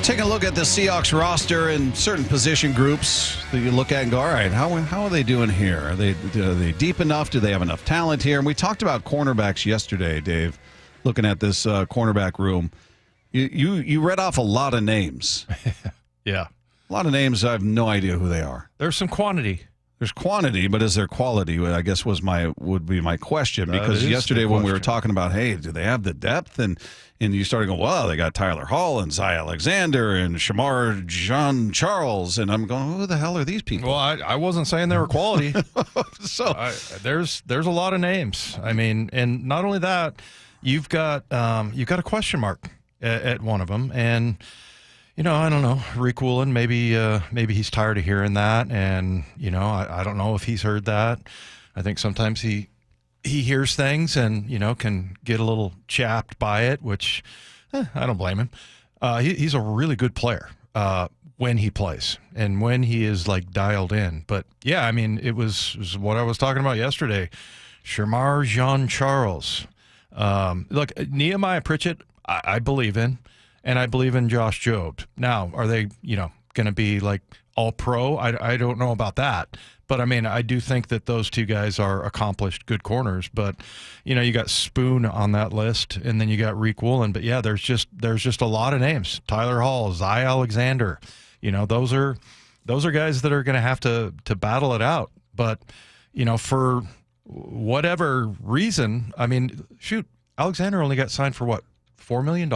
Take a look at the Seahawks roster and certain position groups that you look at and go, all right, how are they doing here? Are they deep enough? Do they have enough talent here? And we talked about cornerbacks yesterday, Dave, looking at this cornerback room. You read off a lot of names. Yeah. A lot of names, I have no idea who they are. There's some quantity. There's quantity, but is there quality? I guess would be my question, because yesterday when we were talking about, hey, do they have the depth? And you started going, well, they got Tyler Hall and Zy Alexander and Shamar Jean Charles, and I'm going, who the hell are these people? Well, I wasn't saying they were quality. So there's a lot of names. I mean, and not only that, you've got a question mark at one of them, and I don't know, Rick Woolen, maybe he's tired of hearing that, and I don't know if he's heard that. I think sometimes he hears things and can get a little chapped by it, which I don't blame him. He's a really good player when he plays and when he is like dialed in. But yeah, I mean, it was what I was talking about yesterday. Shamar Jean Charles. Look, Nehemiah Pritchett, I believe in. And I believe in Josh Jobe. Now, are they, going to be like all pro? I don't know about that. But I mean, I do think that those two guys are accomplished good corners. But, you got Spoon on that list, and then you got Rick Woolen. But yeah, there's just a lot of names. Tyler Hall, Zy Alexander. Those are guys that are going to have to battle it out. But, for whatever reason, I mean, shoot, Alexander only got signed for what, $4 million?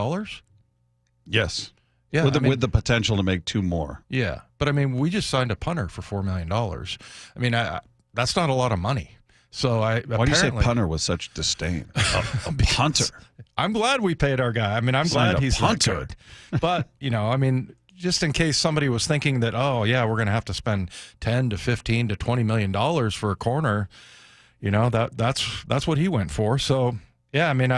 Yes. Yeah, with the potential to make two more. Yeah. But, I mean, we just signed a punter for $4 million. I mean, that's not a lot of money. So why do you say punter with such disdain? A punter. I'm glad we paid our guy. I mean, I'm glad he's punter. But, I mean, just in case somebody was thinking that, oh, yeah, we're going to have to spend $10 to $15 to $20 million for a corner, that's what he went for. So, yeah, I mean,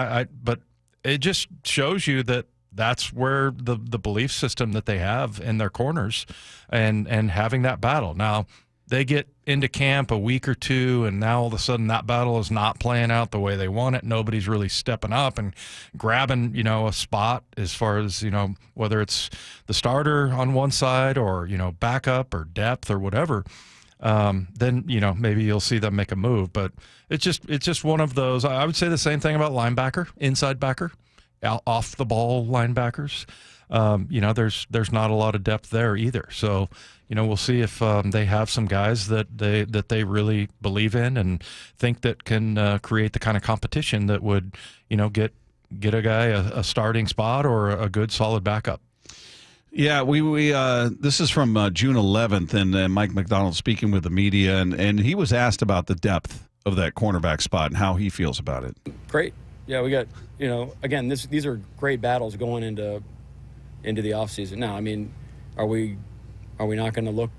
but it just shows you that that's where the belief system that they have in their corners and having that battle. Now, they get into camp a week or two, and now all of a sudden that battle is not playing out the way they want it. Nobody's really stepping up and grabbing, a spot as far as, whether it's the starter on one side or, backup or depth or whatever. Then, maybe you'll see them make a move. But it's just one of those. I would say the same thing about linebacker, inside backer. Off the ball linebackers, there's not a lot of depth there either. So, we'll see if they have some guys that they really believe in and think that can create the kind of competition that would, get a guy a starting spot or a good solid backup. Yeah, we this is from June 11th, and Mike McDonald speaking with the media, and he was asked about the depth of that cornerback spot and how he feels about it. Great. Yeah, we got, again, these are great battles going into the offseason. Now, I mean, are we not going to look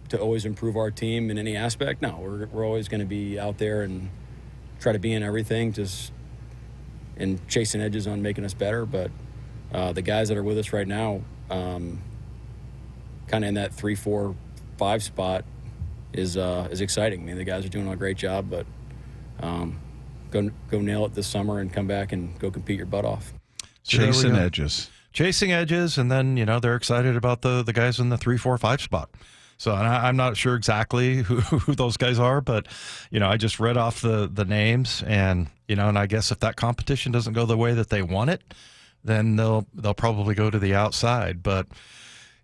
to always improve our team in any aspect? No, we're always going to be out there and try to be in everything, and chasing edges on making us better. But the guys that are with us right now, kind of in that 3, 4, 5 spot is exciting. I mean, the guys are doing a great job, but Go nail it this summer and come back and go compete your butt off. Chasing edges, and then they're excited about the guys in the 3, 4, 5 spot. So, and I'm not sure exactly who those guys are, but I just read off the names, and and I guess if that competition doesn't go the way that they want it, then they'll probably go to the outside. But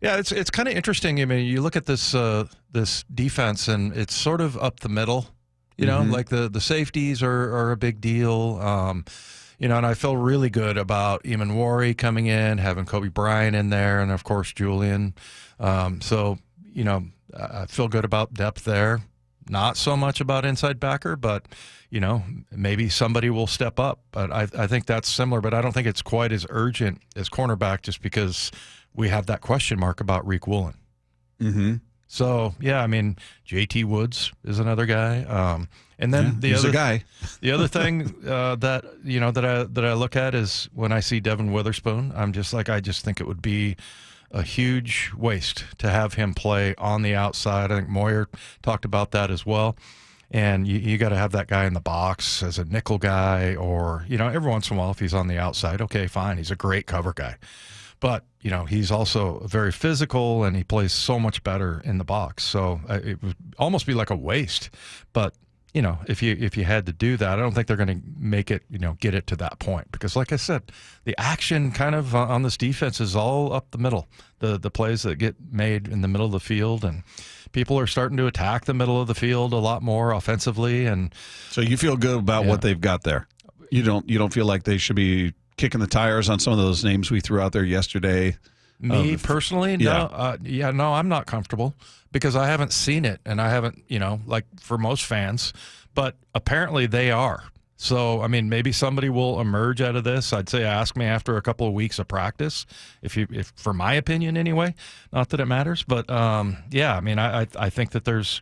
yeah, it's kind of interesting. I mean, you look at this defense, and it's sort of up the middle. Like the safeties are a big deal. And I feel really good about Eamon Worry coming in, having Kobe Bryant in there, and of course Julian. So I feel good about depth there. Not so much about inside backer, but maybe somebody will step up. But I think that's similar, but I don't think it's quite as urgent as cornerback, just because we have that question mark about Rick Woolen. Mm-hmm. So, yeah, I mean, J.T. Woods is another guy. And then the other thing that I look at is when I see Devin Witherspoon, I just think it would be a huge waste to have him play on the outside. I think Moyer talked about that as well. And you got to have that guy in the box as a nickel guy, or, every once in a while if he's on the outside, okay, fine, he's a great cover guy. But, you know, he's also very physical and he plays so much better in the box. So it would almost be like a waste. But, you know, if you had to do that, I don't think they're going to make it, you know, get it to that point. Because like I said, the action kind of on this defense is all up the middle. The plays that get made in the middle of the field, and people are starting to attack the middle of the field a lot more offensively. And so you feel good about what they've got there. You don't feel like they should be kicking the tires on some of those names we threw out there yesterday? Me personally, no. No, I'm not comfortable because I haven't seen it, and I haven't, you know, like for most fans, but apparently they are. So, I mean, maybe somebody will emerge out of this. I'd say ask me after a couple of weeks of practice, if for my opinion anyway, not that it matters. But, yeah, I mean, I think that there's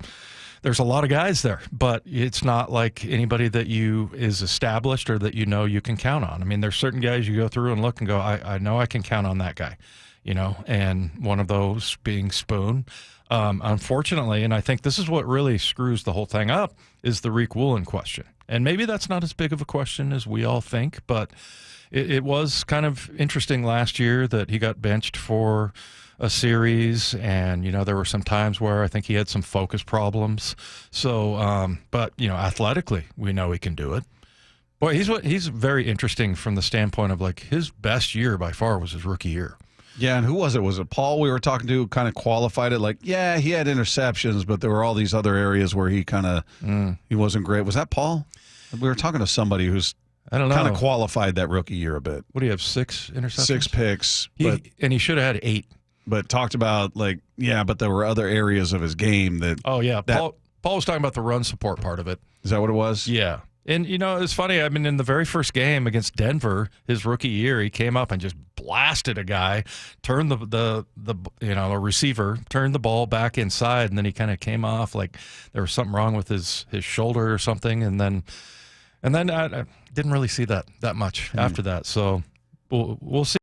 a lot of guys there, but it's not like anybody that is established or that you know you can count on. I mean, there's certain guys you go through and look and go, I know I can count on that guy, you know, and one of those being Spoon. Unfortunately, and I think this is what really screws the whole thing up, is the Reek Woolen question. And maybe that's not as big of a question as we all think, but it was kind of interesting last year that he got benched for a series, and, you know, there were some times where I think he had some focus problems. So, but, you know, athletically, we know he can do it. Boy, he's very interesting from the standpoint of, like, his best year by far was his rookie year. Yeah, and who was it? Was it Paul we were talking to, kind of qualified it like, yeah, he had interceptions, but there were all these other areas where he kind of he wasn't great. Was that Paul? We were talking to somebody who's I don't know, kind of qualified that rookie year a bit. What do you have, 6 interceptions? 6 picks. And he should have had 8. But talked about, like, yeah, but there were other areas of his game that. Oh, yeah. Paul was talking about the run support part of it. Is that what it was? Yeah. And, you know, it's funny. I mean, in the very first game against Denver, his rookie year, he came up and just blasted a guy, turned the a receiver, turned the ball back inside, and then he kind of came off like there was something wrong with his shoulder or something. And then I didn't really see that much after that. So we'll see.